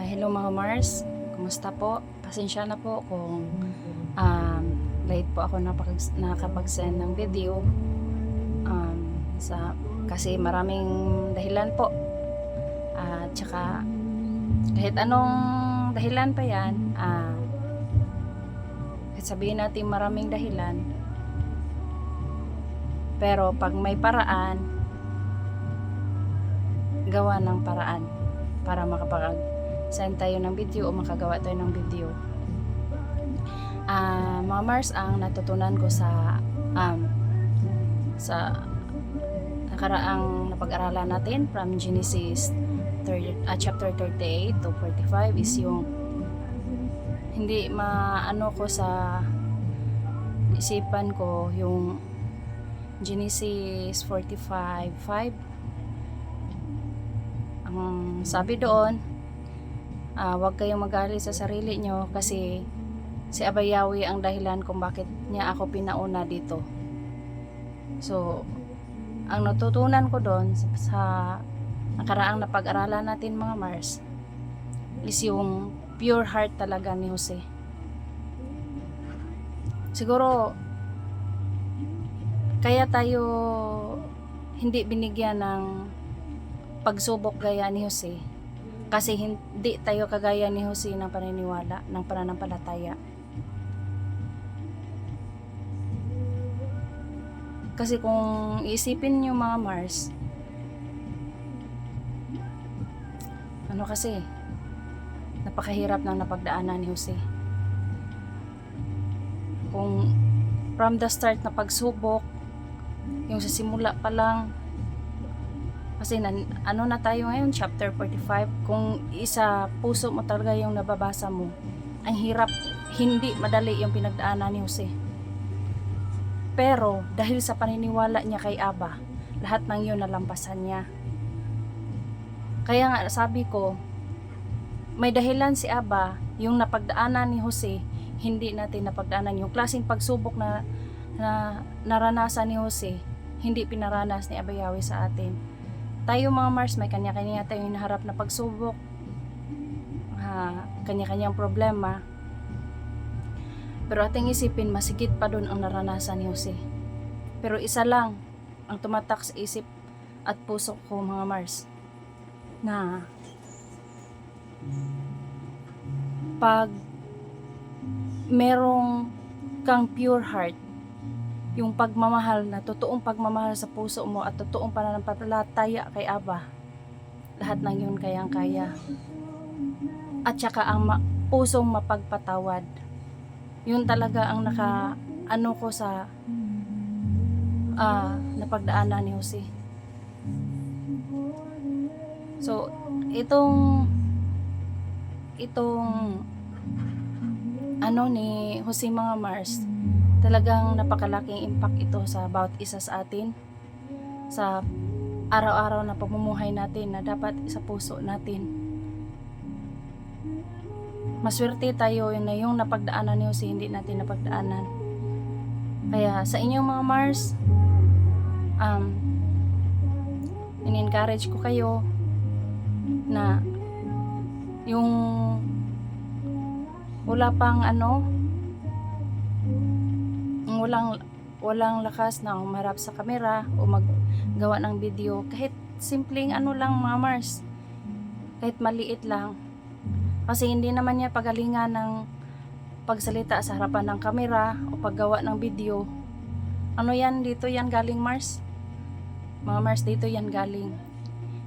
Hello mga Mars, kumusta po? Pasensya na po kung late po ako nakapag-send ng video kasi maraming dahilan po, at saka kahit anong dahilan pa yan, kahit sabihin natin maraming dahilan, pero pag may paraan, gawa ng paraan para makapag-send tayo ng video o makagawa tayo ng video. Mga Mars, ang natutunan ko sa nakaraang napag-aralan natin from Genesis chapter 38 to 45 is yung hindi maano ko sa isipan ko yung Genesis 45:5. Ang sabi doon, huwag kayong magalit sa sarili nyo kasi si Abayawi ang dahilan kung bakit niya ako pinauna dito. So, ang natutunan ko doon sa nakaraang napag-aralan natin mga Mars is yung pure heart talaga ni Jose. Siguro kaya tayo hindi binigyan ng pagsubok gaya ni Jose kasi hindi tayo kagaya ni Jose ng paniniwala, ng pananampalataya. Kasi kung iisipin nyo mga Mars, kasi napakahirap ng napagdaanan ni Jose. Kung from the start na pagsubok, yung sa simula pa lang, kasi na tayo ngayon, chapter 45, kung isa puso mo talaga yung nababasa mo, ang hirap, hindi madali yung pinagdaanan ni Jose. Pero dahil sa paniniwala niya kay Aba, lahat ng yun nalampasan niya. Kaya nga sabi ko, may dahilan si Aba, yung napagdaanan ni Jose, hindi natin napagdaanan. Yung klaseng pagsubok na naranasan ni Jose, hindi pinaranas ni Abayawi sa atin. Tayo mga Mars, may kanya-kanya tayong hinaharap na pagsubok, kanya-kanyang problema. Pero ating isipin, masigit pa doon ang naranasan ni Jose. Pero isa lang ang tumatak sa isip at puso ko mga Mars, na pag merong kang pure heart, yung pagmamahal na totoong pagmamahal sa puso mo at totoong pananampalataya kay Aba, lahat ng yun kayang-kaya. At saka ang pusong mapagpatawad, yun talaga ang naka-ano ko sa napagdaanan ni Jose. So, itong ni Jose mga Mars, talagang napakalaking impact ito sa bawat isa sa atin, sa araw-araw na pamumuhay natin na dapat sa puso natin. Maswerte tayo na yung napagdaanan ni Jose hindi natin napagdaanan. Kaya sa inyong mga Mars, in-encourage ko kayo na yung wala pang walang lakas na umarap sa kamera o maggawa ng video, kahit simpleng lang mga Mars, kahit maliit lang, kasi hindi naman niya pagalingan ng pagsalita sa harapan ng kamera o paggawa ng video. Dito yan galing Mars, mga Mars, dito yan galing.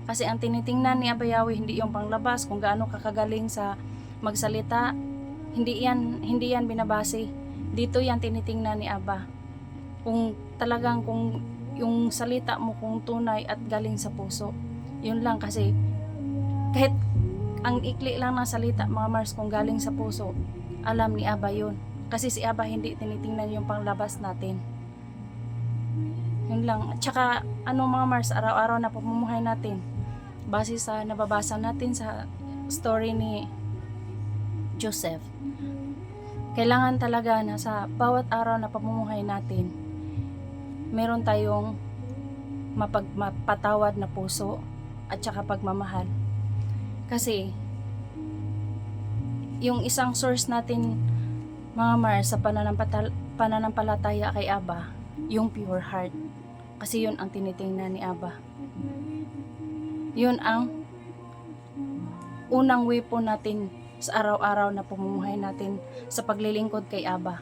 Kasi ang tinitingnan ni Abayawi hindi yung panglabas, kung gaano kakagaling sa magsalita, hindi yan binabase. Dito yan tinitingnan ni Aba, kung talagang kung yung salita mo kung tunay at galing sa puso. Yun lang, kasi kahit ang ikli lang ng salita mga Mars, kung galing sa puso, alam ni Aba yun. Kasi si Aba hindi tinitingnan yung panglabas natin. Yun lang. At saka mga Mars, araw-araw na pamumuhay natin, base sa nababasa natin sa story ni Joseph, kailangan talaga na sa bawat araw na pamumuhay natin, meron tayong mapatawad na puso at saka pagmamahal. Kasi yung isang source natin mga Mars sa pananampalataya kay Aba, yung pure heart. Kasi yun ang tinitingnan ni Aba. Yun ang unang weapon natin sa araw-araw na pamumuhay natin sa paglilingkod kay Aba.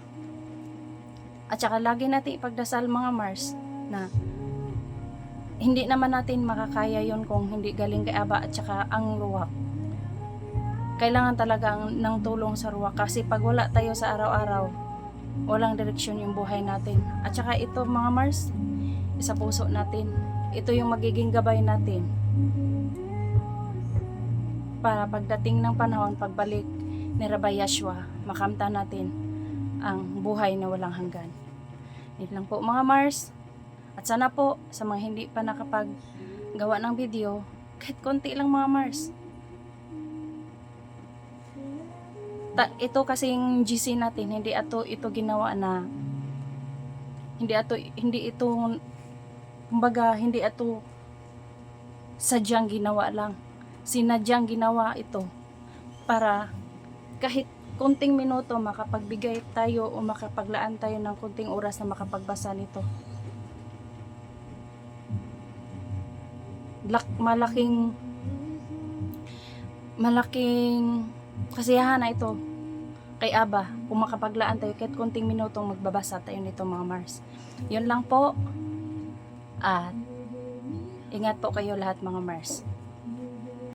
At saka lagi natin ipagdasal mga Mars na hindi naman natin makakaya yun kung hindi galing kay Aba at saka ang ruwak. Kailangan talaga ng tulong sa ruwak kasi pag wala tayo sa araw-araw, walang direksyon yung buhay natin. At saka ito mga Mars, sa puso natin, ito yung magiging gabay natin para pagdating ng panahon, pagbalik ni Rabbi Yashua, makamtan natin ang buhay na walang hanggan. Yun lang po mga Mars. At sana po sa mga hindi pa nakapaggawa ng video, kahit konti lang mga Mars. Ito kasing GC natin, hindi ito ginawa na hindi ito kumbaga hindi ito sadyang ginawa lang. Sinadyang ginawa ito para kahit konting minuto makapagbigay tayo o makapaglaan tayo ng konting oras na makapagbasa nito. Malaking kasiyahan na ito kay Aba kung makapaglaan tayo kahit konting minutong magbabasa tayo nito mga Mars. Yun lang po at ingat po kayo lahat mga Mars.